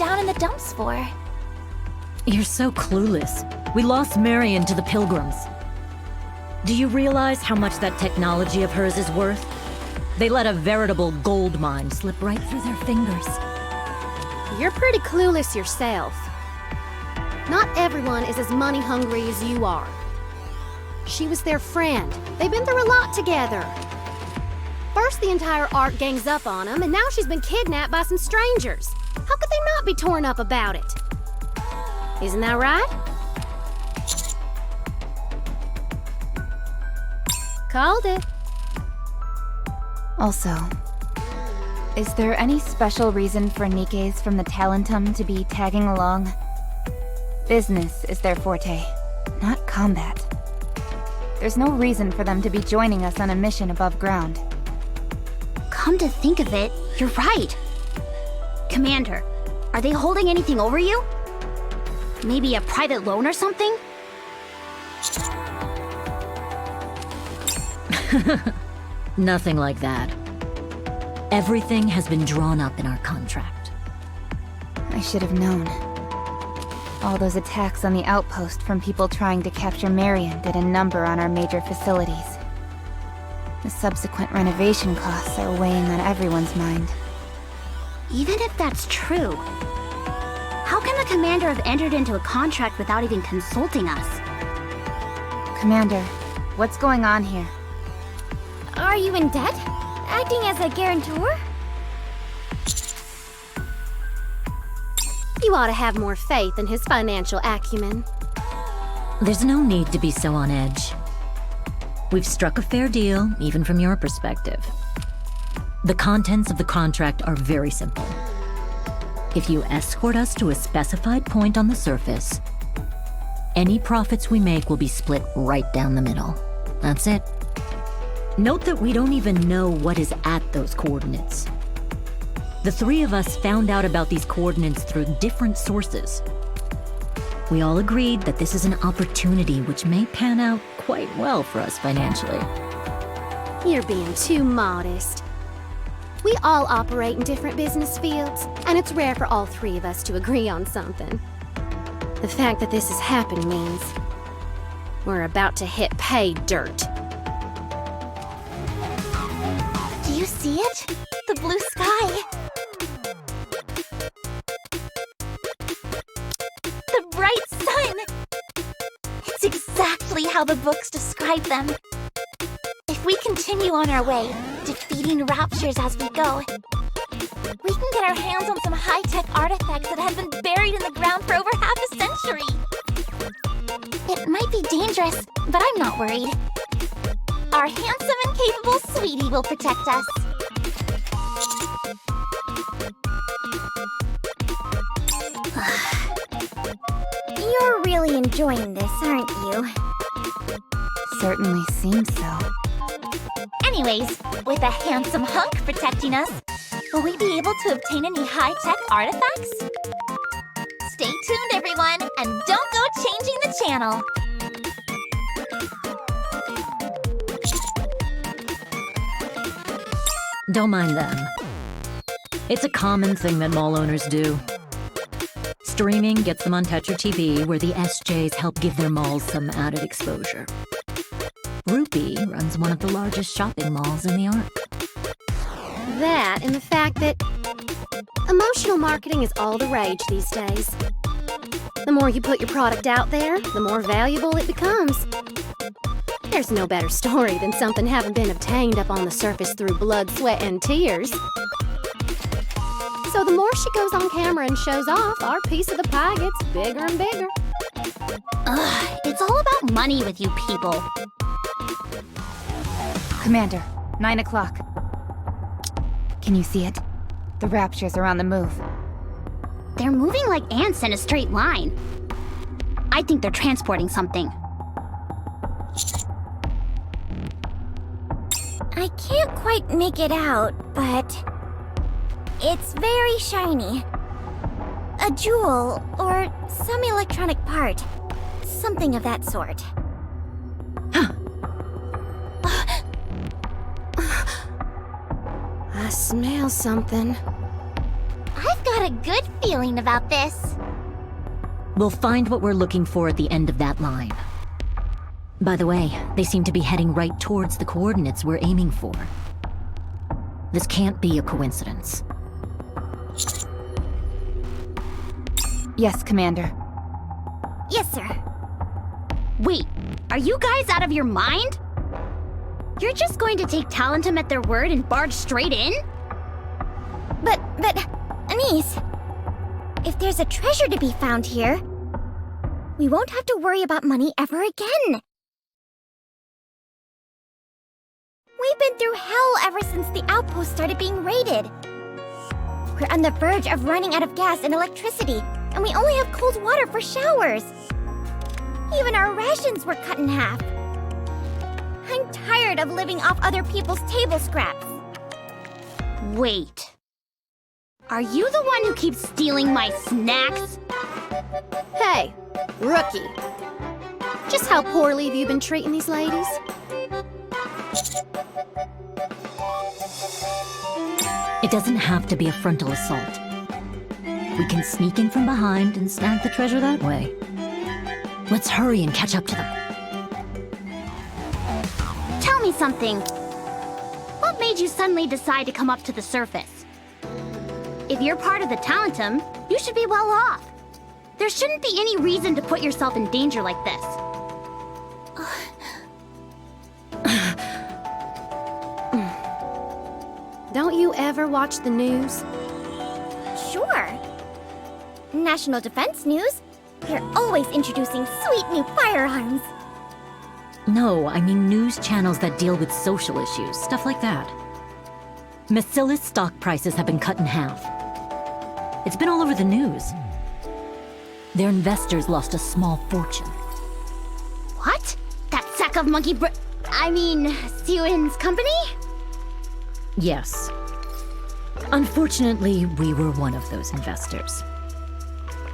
down in the dumps for? You're so clueless. We lost Marion to the Pilgrims. Do you realize how much that technology of hers is worth? They let a veritable gold mine slip right through their fingers. You're pretty clueless yourself. Not everyone is as money hungry as you are. She was their friend. They've been through a lot together. First, the entire Ark gangs up on them, and now she's been kidnapped by some strangers. How could they not be torn up about it? Isn't that right? Called it. Also, is there any special reason for Nikkes from the Talentum to be tagging along? Business is their forte, not combat. There's no reason for them to be joining us on a mission above ground. Come to think of it, you're right. Commander, are they holding anything over you? Maybe a private loan or something? Nothing like that. Everything has been drawn up in our contract. I should have known. All those attacks on the outpost from people trying to capture Marion did a number on our major facilities. The subsequent renovation costs are weighing on everyone's mind. Even if that's true, how can the commander have entered into a contract without even consulting us? Commander, what's going on here? Are you in debt? Acting as a guarantor? You ought to have more faith in his financial acumen. There's no need to be so on edge. We've struck a fair deal, even from your perspective. The contents of the contract are very simple. If you escort us to a specified point on the surface, any profits we make will be split right down the middle. That's it. Note that we don't even know what is at those coordinates. The three of us found out about these coordinates through different sources. We all agreed that this is an opportunity which may pan out quite well for us financially. You're being too modest. We all operate in different business fields, and it's rare for all three of us to agree on something. The fact that this is happening means we're about to hit pay dirt. Do you see it? The blue sky. The bright sun. It's exactly how the books describe them. If we continue on our way, defeating raptures as we go, we can get our hands on some high-tech artifacts that have been buried in the ground for over half a century. It might be dangerous, but I'm not worried. Our handsome and capable sweetie will protect us. You're really enjoying this, aren't you? Certainly seems so. Anyways, with a handsome hunk protecting us, will we be able to obtain any high-tech artifacts? Stay tuned, everyone, and don't go changing the channel. Don't mind them. It's a common thing that mall owners do. Streaming gets them on Tetra TV, where the SJs help give their malls some added exposure. Rupee runs one of the largest shopping malls in the Ark. That and the fact that emotional marketing is all the rage these days. The more you put your product out there, the more valuable it becomes. There's no better story than something having been obtained up on the surface through blood, sweat, and tears. So the more she goes on camera and shows off, our piece of the pie gets bigger and bigger. Ugh, it's all about money with you people. Commander, 9 o'clock. Can you see it? The raptures are on the move. They're moving like ants in a straight line. I think they're transporting something. I can't quite make it out, but it's very shiny. A jewel or some electronic part. Something of that sort. I smell something. I've got a good feeling about this. We'll find what we're looking for at the end of that line. By the way, they seem to be heading right towards the coordinates we're aiming for. This can't be a coincidence. Yes, Commander. Yes, sir. Wait, are you guys out of your mind? You're just going to take Talentum at their word and barge straight in? But, Anise, if there's a treasure to be found here, we won't have to worry about money ever again. We've been through hell ever since the outpost started being raided. We're on the verge of running out of gas and electricity, and we only have cold water for showers. Even our rations were cut in half. I'm tired of living off other people's table scraps. Wait. Are you the one who keeps stealing my snacks? Hey, rookie. Just how poorly have you been treating these ladies? It doesn't have to be a frontal assault. We can sneak in from behind and snag the treasure that way. Let's hurry and catch up to them. Tell me something. What made you suddenly decide to come up to the surface? If you're part of the Talentum, you should be well off. There shouldn't be any reason to put yourself in danger like this. Don't you ever watch the news? Sure. National Defense News. They're always introducing sweet new firearms. No, I mean news channels that deal with social issues, stuff like that. Macilla's stock prices have been cut in half. It's been all over the news. Their investors lost a small fortune. What? That sack of Sewin's company? Yes. Unfortunately, we were one of those investors.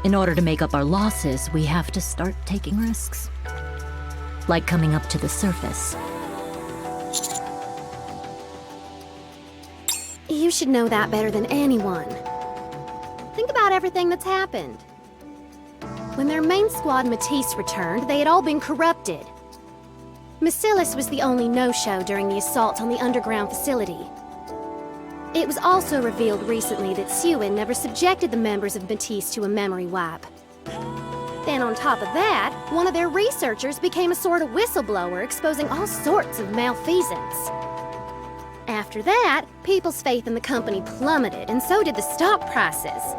In order to make up our losses, we have to start taking risks. Like coming up to the surface. You should know that better than anyone. Think about everything that's happened. When their main squad Matisse returned, they had all been corrupted. Macilla's was the only no-show during the assault on the underground facility. It was also revealed recently that Sewin never subjected the members of Matisse to a memory wipe. Then on top of that, one of their researchers became a sort of whistleblower exposing all sorts of malfeasance. After that, people's faith in the company plummeted, and so did the stock prices.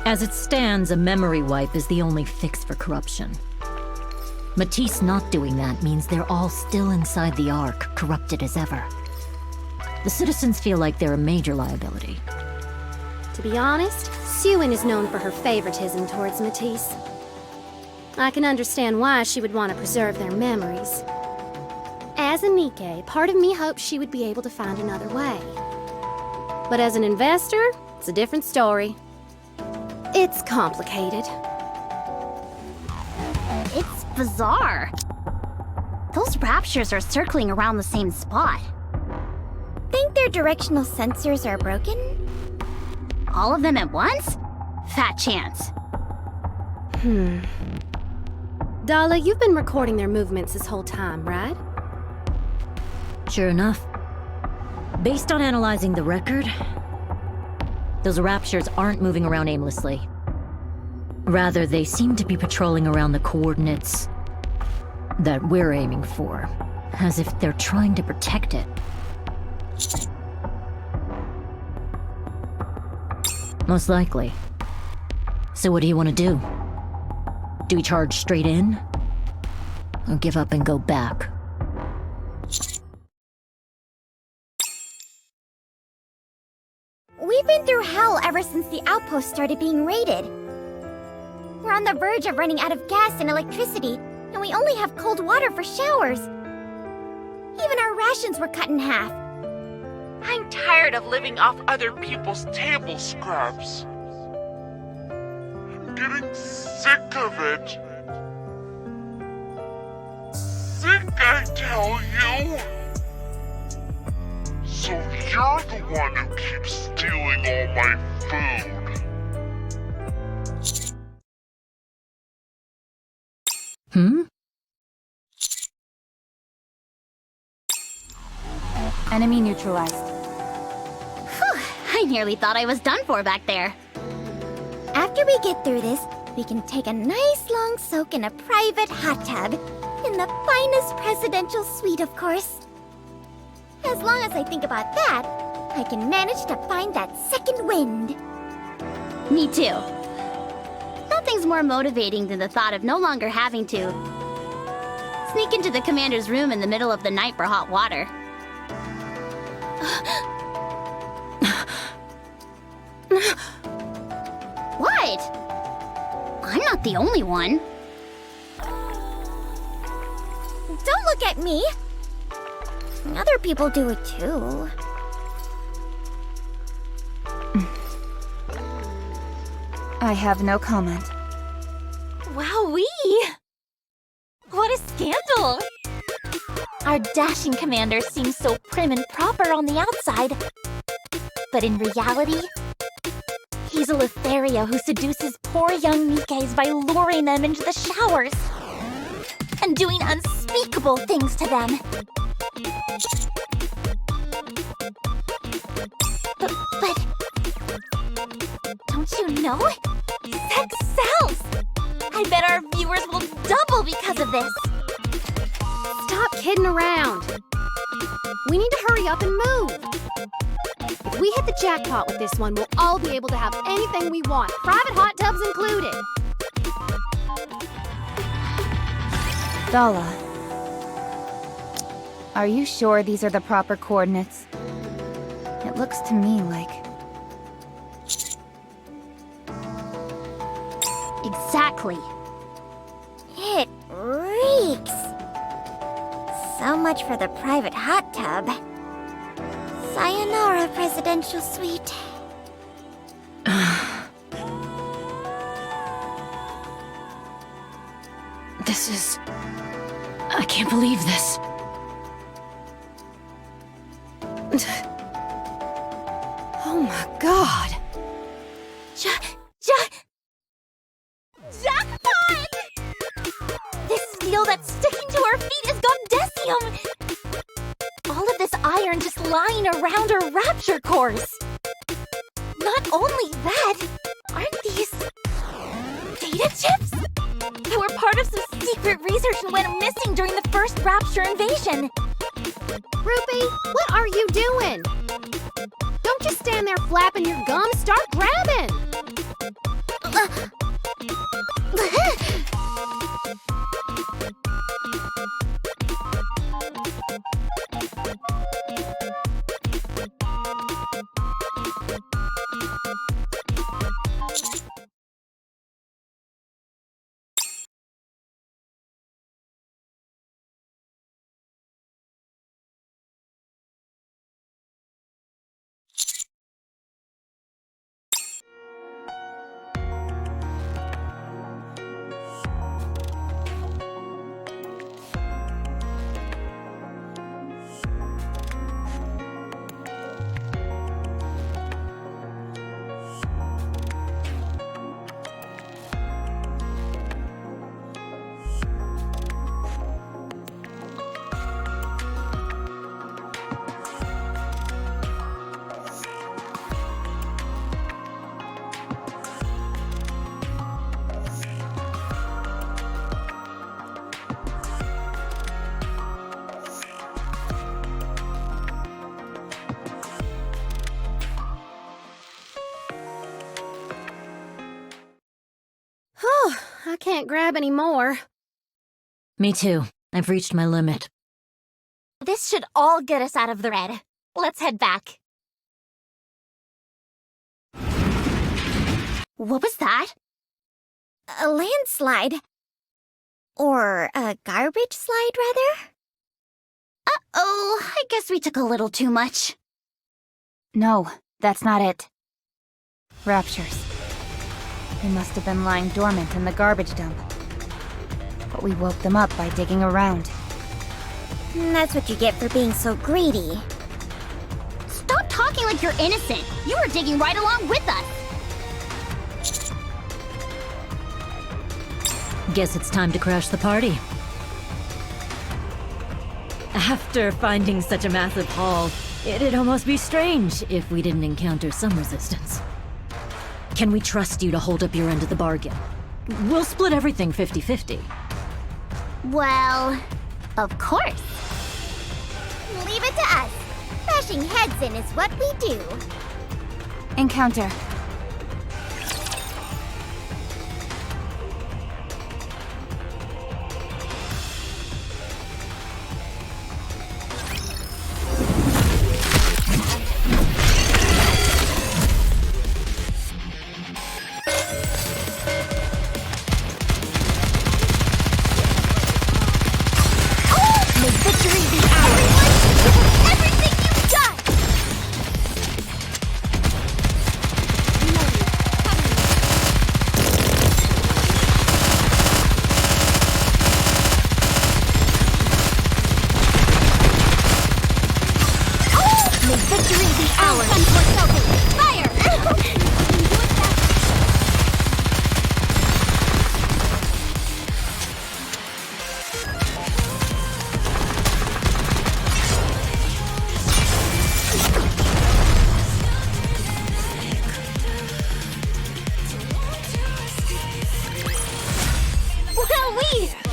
As it stands, a memory wipe is the only fix for corruption. Matisse not doing that means they're all still inside the Ark, corrupted as ever. The citizens feel like they're a major liability. To be honest, Sewin is known for her favoritism towards Matisse. I can understand why she would want to preserve their memories. As a Nikke, part of me hopes she would be able to find another way. But as an investor, it's a different story. It's complicated. It's bizarre. Those raptures are circling around the same spot. Think their directional sensors are broken? All of them at once? Fat chance. Dala, you've been recording their movements this whole time, right? Sure enough. Based on analyzing the record, those raptures aren't moving around aimlessly. Rather, they seem to be patrolling around the coordinates that we're aiming for, as if they're trying to protect it. Most likely. So what do you want to do? Do we charge straight in? Or give up and go back? We've been through hell ever since the outpost started being raided. We're on the verge of running out of gas and electricity, and we only have cold water for showers. Even our rations were cut in half. I'm tired of living off other people's table scraps. I'm getting sick of it. sick, I tell you! So you're the one who keeps stealing all my food. Hmm? Enemy neutralized. Whew, I nearly thought I was done for back there. After we get through this, we can take a nice long soak in a private hot tub. In the finest presidential suite, of course. As long as I think about that, I can manage to find that second wind. Me too. Nothing's more motivating than the thought of no longer having to sneak into the commander's room in the middle of the night for hot water. What? I'm not the only one. Don't look at me. Other people do it too. I have no comment. Wowee! What a scandal! Our dashing commander seems so prim and proper on the outside. But in reality, he's a Lothario who seduces poor young Nikkes by luring them into the showers and doing unspeakable things to them. But don't you know? Sex sells! I bet our viewers will double because of this. Stop kidding around. We need to hurry up and move. If we hit the jackpot with this one, we'll all be able to have anything we want, private hot tubs included. Dala. Are you sure these are the proper coordinates? It looks to me like... Exactly. It reeks. So much for the private hot tub. Sayonara, presidential suite. This is... I can't believe this. Oh my god! Jackpot! This steel that's sticking to our feet is Gondesium! All of this iron just lying around our rapture cores. Not only that, aren't these data chips? They were part of some secret research and went missing during the first rapture invasion. Rupee, what are you doing? Don't just stand there flapping your gums, start grabbing! I can't grab any more. Me too. I've reached my limit. This should all get us out of the red. Let's head back. What was that? A landslide. Or a garbage slide, rather? Uh-oh, I guess we took a little too much. No, that's not it. Raptures. They must have been lying dormant in the garbage dump. But we woke them up by digging around. That's what you get for being so greedy. Stop talking like you're innocent. You were digging right along with us. Guess it's time to crash the party. After finding such a massive haul, it'd almost be strange if we didn't encounter some resistance. Can we trust you to hold up your end of the bargain? We'll split everything 50-50. Well, of course. Leave it to us. Bashing heads in is what we do. Encounter.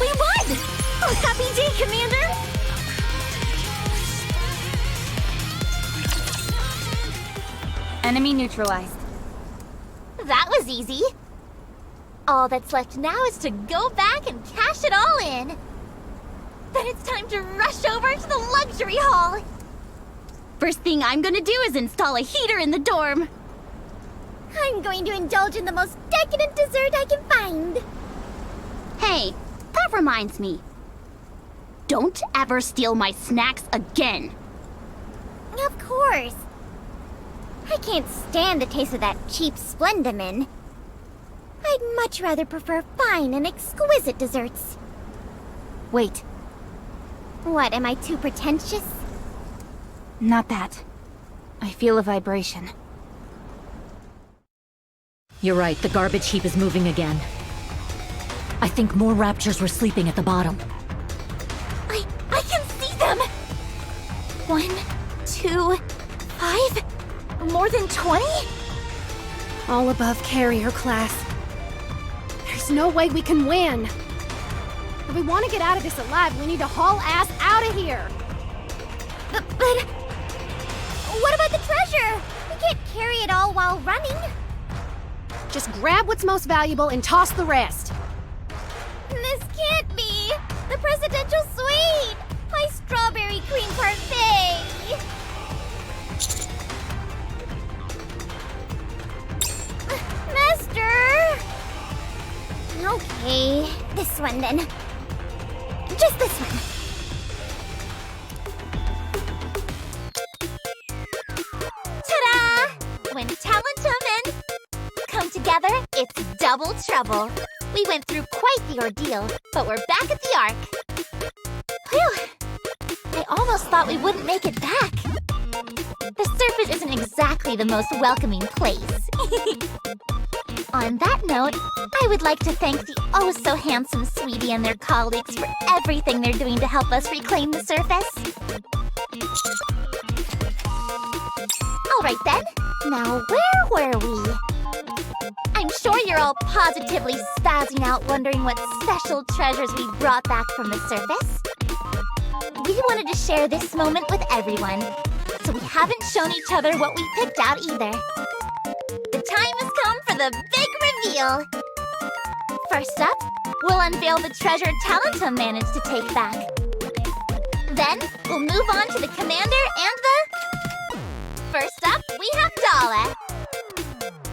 We won! Oh, happy day, Commander! Enemy neutralized. That was easy. All that's left now is to go back and cash it all in. Then it's time to rush over to the luxury hall. First thing I'm gonna do is install a heater in the dorm. I'm going to indulge in the most decadent dessert I can find. Hey, that reminds me. Don't ever steal my snacks again. Of course. I can't stand the taste of that cheap Splendamin. I'd much rather prefer fine and exquisite desserts. Wait, What, am I too pretentious? not that. I feel a vibration. You're right, the garbage heap is moving again. I think more raptures were sleeping at the bottom. I can see them! 1, 2, 5? More than 20? All above carrier class. There's no way we can win. If we want to get out of this alive, we need to haul ass out of here. But what about the treasure? We can't carry it all while running. Just grab what's most valuable and toss the rest. This can't be! The presidential suite! My strawberry cream parfait! Master! Okay, this one then. Just this one. Ta-da! When Talentum and come together, it's double trouble. We went through quite the ordeal, but we're back at the Ark. Whew! I almost thought we wouldn't make it back. The surface isn't exactly the most welcoming place. On that note, I would like to thank the oh-so-handsome Sweetie and their colleagues for everything they're doing to help us reclaim the surface. Alright then, now where were we? I'm sure you're all positively spazzing out wondering what special treasures we brought back from the surface. We wanted to share this moment with everyone, so we haven't shown each other what we picked out either. The time has come for the big reveal! First up, we'll unveil the treasure Talentum managed to take back. Then, we'll move on to the commander and the... First up, we have Dala.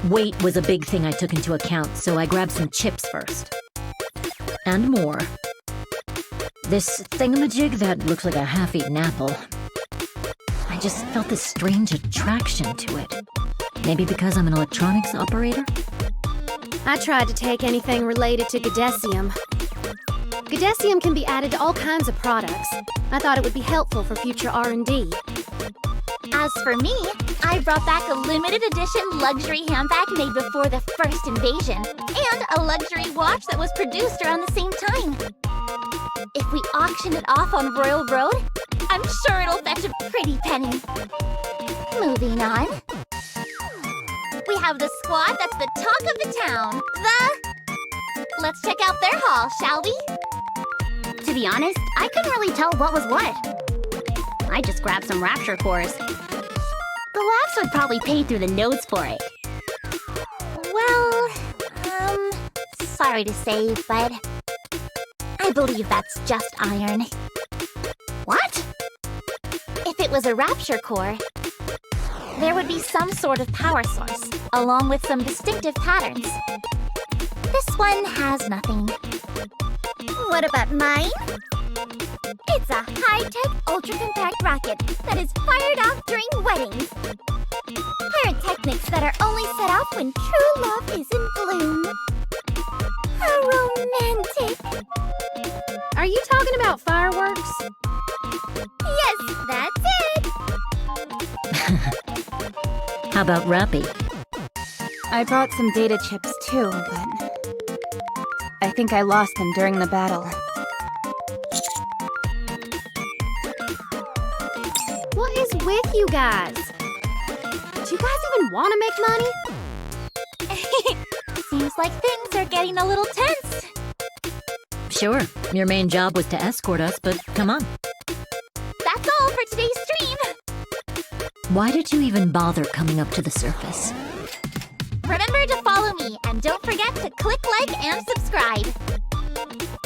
Weight was a big thing I took into account, so I grabbed some chips first. And more. This thingamajig that looks like a half-eaten apple. I just felt this strange attraction to it. Maybe because I'm an electronics operator? I tried to take anything related to Gadesium. Gadesium can be added to all kinds of products. I thought it would be helpful for future R&D. As for me, I brought back a limited edition luxury handbag made before the first invasion, and a luxury watch that was produced around the same time. If we auction it off on Royal Road, I'm sure it'll fetch a pretty penny. Moving on. We have the squad that's the talk of the town. Let's check out their haul, shall we? To be honest, I couldn't really tell what was what. I just grabbed some Rapture cores. The labs would probably pay through the nose for it. Well, sorry to say, but I believe that's just iron. What? If it was a Rapture core, there would be some sort of power source, along with some distinctive patterns. This one has nothing. What about mine? It's a high-tech, ultra-compact rocket that is fired off during weddings. Pyrotechnics that are only set off when true love is in bloom. How romantic! Are you talking about fireworks? Yes, that's it! How about Rappy? I brought some data chips too, but I think I lost them during the battle. What is with you guys? Do you guys even want to make money? Seems like things are getting a little tense. Sure, your main job was to escort us, but come on. That's all for today's stream. Why did you even bother coming up to the surface? Remember to follow me, and don't forget to click like and subscribe.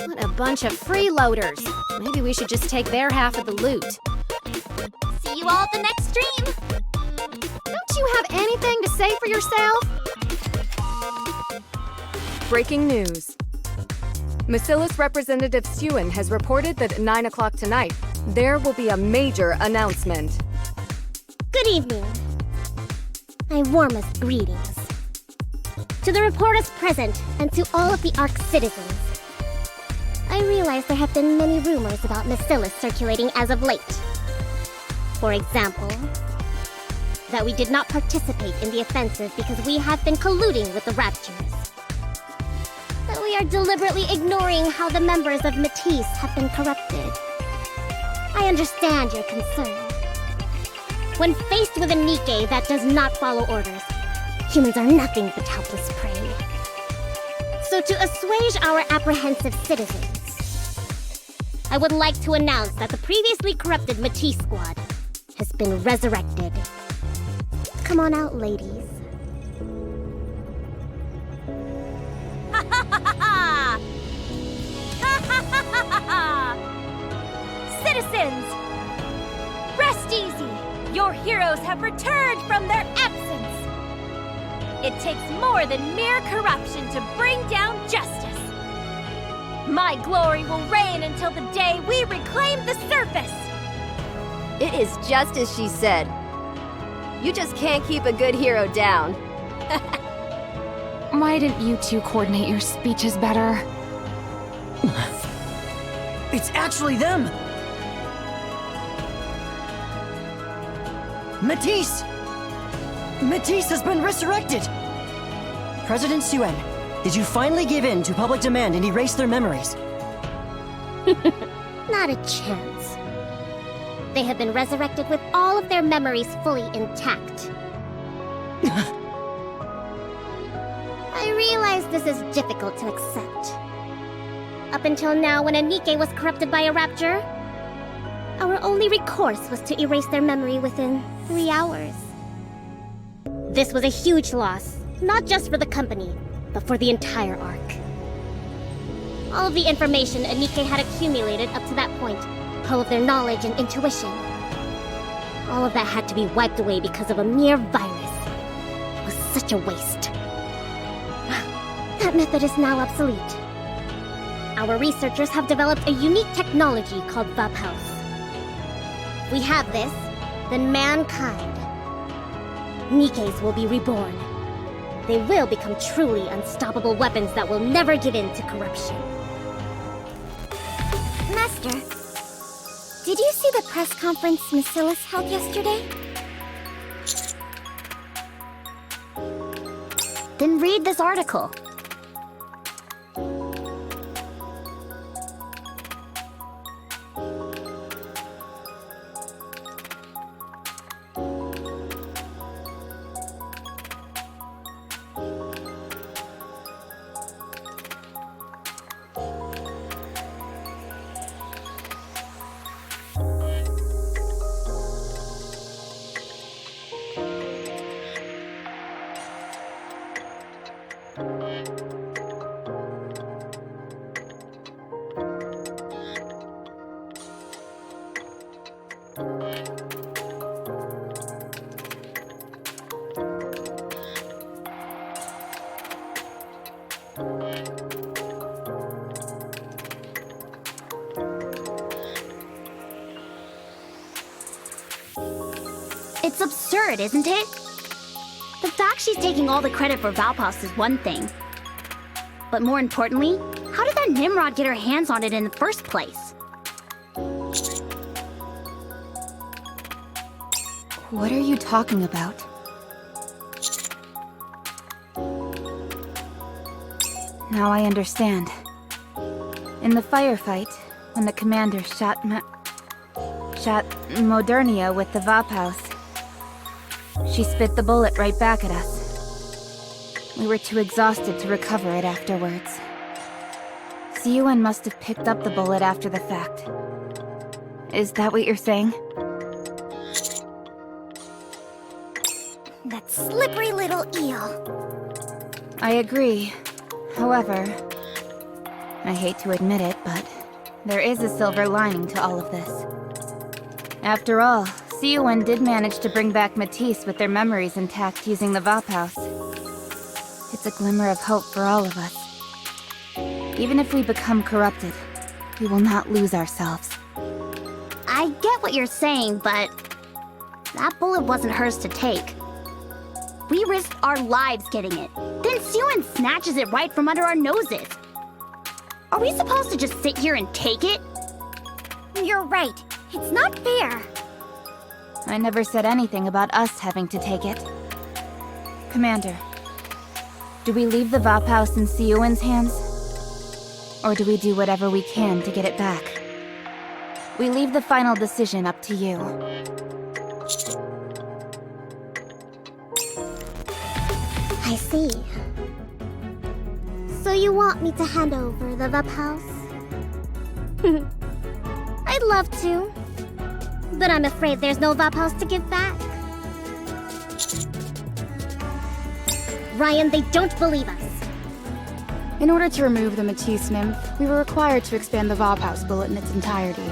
What a bunch of freeloaders. Maybe we should just take their half of the loot. See you all at the next stream. Don't you have anything to say for yourself? Breaking news. Macilis Representative Suen has reported that at 9 o'clock tonight, there will be a major announcement. Good evening. My warmest greetings. To the reporters present and to all of the Ark citizens. I realize there have been many rumors about Macilis circulating as of late. For example, that we did not participate in the offensive because we have been colluding with the Raptures. That we are deliberately ignoring how the members of Matisse have been corrupted. I understand your concern. When faced with a Nikke that does not follow orders, humans are nothing but helpless prey. So to assuage our apprehensive citizens, I would like to announce that the previously corrupted Matisse squad has been resurrected. Come on out, ladies. Citizens! Rest easy! Your heroes have returned from their absence! It takes more than mere corruption to bring down justice! My glory will reign until the day we reclaim the surface! It is just as she said. You just can't keep a good hero down. Why didn't you two coordinate your speeches better? It's actually them! Matisse! Matisse has been resurrected! President Suen, did you finally give in to public demand and erase their memories? Not a chance. They have been resurrected with all of their memories fully intact. I realize this is difficult to accept. Up until now, when a Nikke was corrupted by a Rapture, our only recourse was to erase their memory within 3 hours. This was a huge loss, not just for the company, but for the entire Ark. All of the information a Nikke had accumulated up to that point, all of their knowledge and intuition, all of that had to be wiped away because of a mere virus. It was such a waste. That method is now obsolete. Our researchers have developed a unique technology called Vaphouse. If we have this, then mankind, Nikkes will be reborn. They will become truly unstoppable weapons that will never give in to corruption. Master. Did you see the press conference Macillus held yesterday? Then read this article. It's absurd, isn't it? The fact she's taking all the credit for Valpaus is one thing. But more importantly, how did that Nimrod get her hands on it in the first place? What are you talking about? Now I understand. In the firefight, when the commander shot Modernia with the Valpaus, she spit the bullet right back at us. We were too exhausted to recover it afterwards. Siuan must have picked up the bullet after the fact. Is that what you're saying? That slippery little eel. I agree. However, I hate to admit it, but there is a silver lining to all of this. After all, Siuan did manage to bring back Matisse with their memories intact using the Valpaus. It's a glimmer of hope for all of us. Even if we become corrupted, we will not lose ourselves. I get what you're saying, but that bullet wasn't hers to take. We risked our lives getting it. Then Siuan snatches it right from under our noses. Are we supposed to just sit here and take it? You're right. It's not fair. I never said anything about us having to take it. Commander, do we leave the Valpaus in Siuan's hands? Or do we do whatever we can to get it back? We leave the final decision up to you. I see. So you want me to hand over the Valpaus? I'd love to. But I'm afraid there's no Valpaus to give back. Ryan, they don't believe us. In order to remove the Matisse nymph, we were required to expand the Valpaus bullet in its entirety.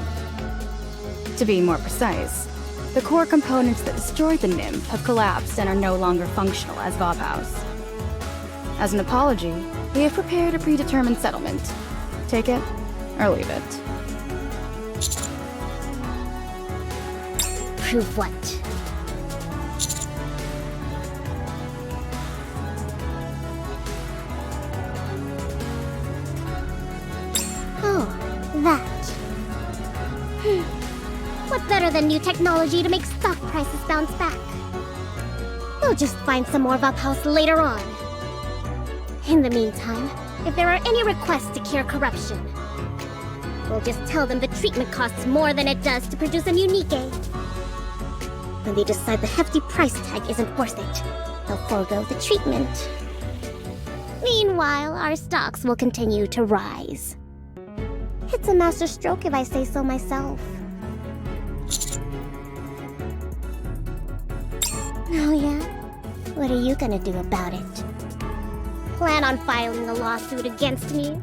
To be more precise, the core components that destroyed the nymph have collapsed and are no longer functional as Valpaus. As an apology, we have prepared a predetermined settlement. Take it or leave it. Prove what? Oh, that. What better than new technology to make stock prices bounce back? We'll just find some more Valpaus later on. In the meantime, if there are any requests to cure corruption, we'll just tell them the treatment costs more than it does to produce a new Nikke. When they decide the hefty price tag isn't worth it, they'll forego the treatment. Meanwhile, our stocks will continue to rise. It's a master stroke if I say so myself. Oh yeah? What are you gonna do about it? Plan on filing a lawsuit against me?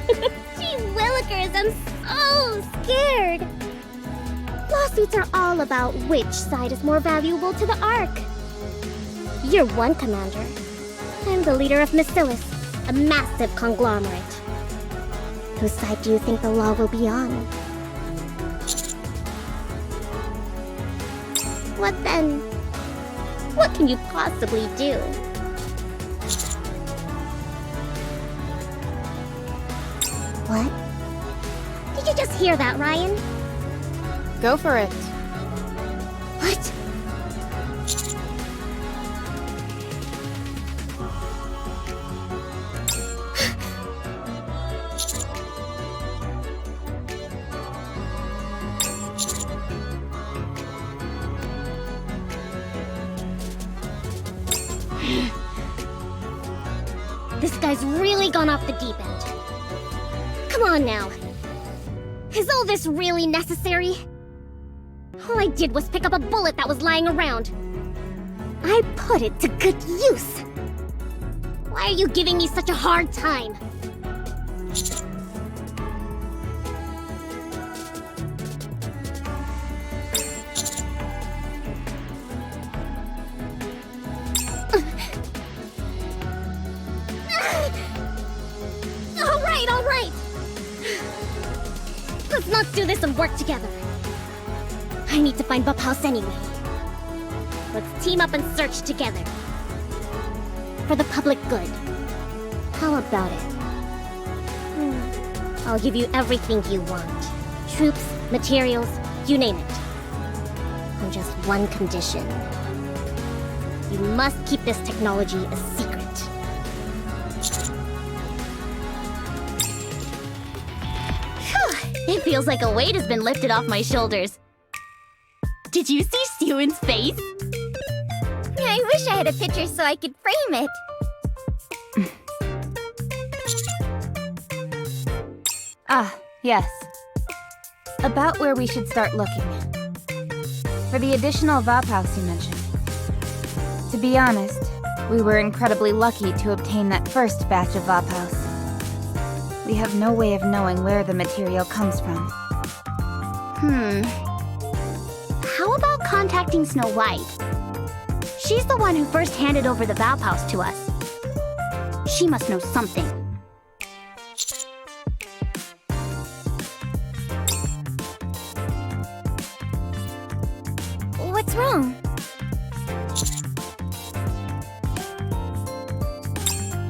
Gee willikers, I'm so scared! Lawsuits are all about which side is more valuable to the Ark. You're one commander. I'm the leader of Macillus, a massive conglomerate. Whose side do you think the law will be on? What then? What can you possibly do? What? Did you just hear that, Ryan? Go for it. What? This guy's really gone off the deep end. Come on now. Is all this really necessary? All I did was pick up a bullet that was lying around. I put it to good use. Why are you giving me such a hard time? All right. Let's not do this and work together. I need to find Bub House anyway. Let's team up and search together. For the public good. How about it? I'll give you everything you want. Troops, materials, you name it. On just one condition. You must keep this technology a secret. It feels like a weight has been lifted off my shoulders. Did you see Sewin's face? I wish I had a picture so I could frame it. Yes. About where we should start looking. For the additional Vophouse you mentioned. To be honest, we were incredibly lucky to obtain that first batch of Vophouse. We have no way of knowing where the material comes from. How about contacting Snow White? She's the one who first handed over the Vophouse to us. She must know something. What's wrong?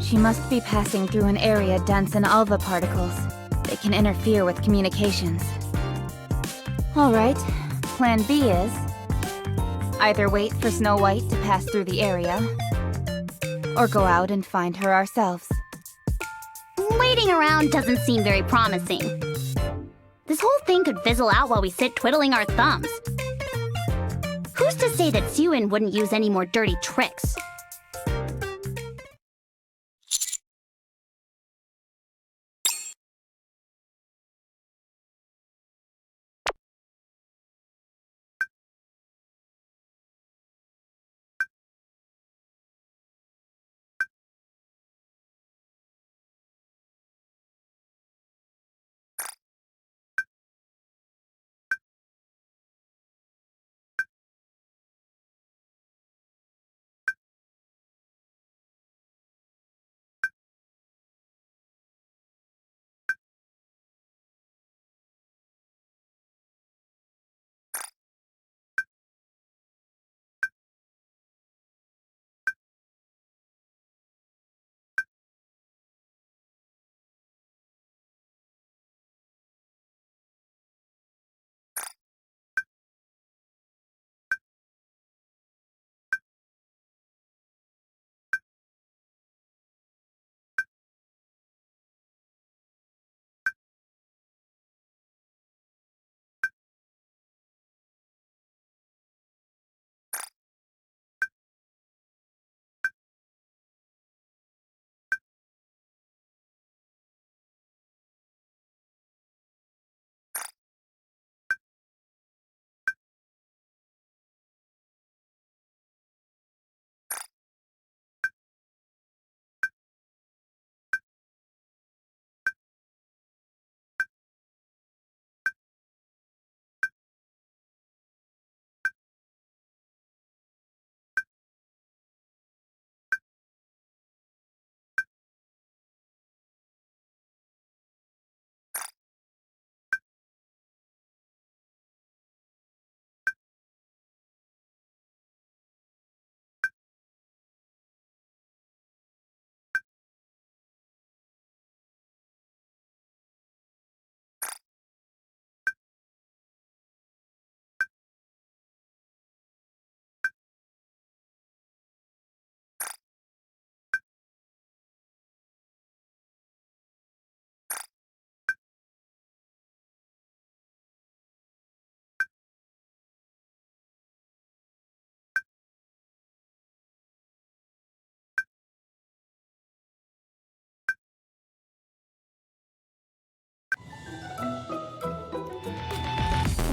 She must be passing through an area dense in alva particles. They can interfere with communications. Alright, plan B is... either wait for Snow White to pass through the area, or go out and find her ourselves. Waiting around doesn't seem very promising. This whole thing could fizzle out while we sit twiddling our thumbs. Who's to say that Sewin wouldn't use any more dirty tricks?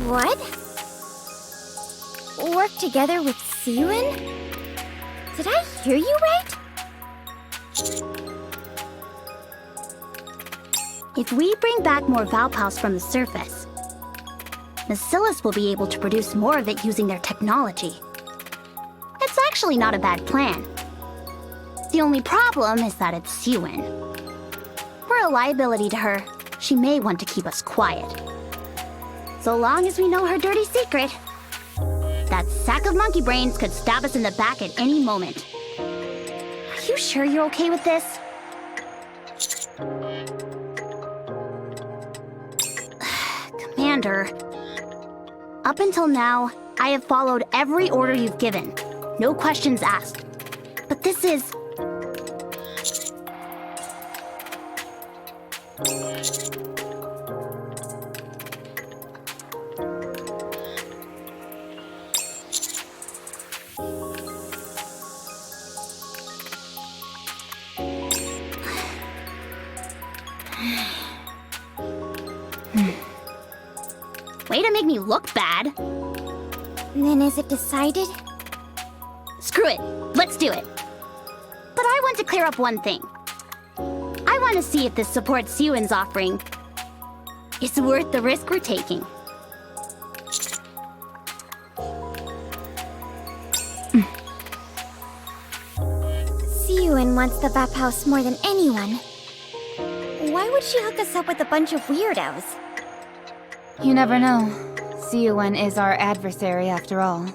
What? Work together with Siyun? Did I hear you right? If we bring back more Valpaus from the surface, Bacillus will be able to produce more of it using their technology. It's actually not a bad plan. The only problem is that it's Siyun. We're a liability to her. She may want to keep us quiet. So long as we know her dirty secret, that sack of monkey brains could stab us in the back at any moment. Are you sure you're okay with this? Commander, up until now, I have followed every order you've given. No questions asked. But this is... Way to make me look bad. Then is it decided? Screw it. Let's do it. But I want to clear up one thing. I want to see if this support Siyun's offering is worth the risk we're taking. Siyun wants the Vap House more than anyone. Why would she hook us up with a bunch of weirdos? You never know. Siyun is our adversary after all.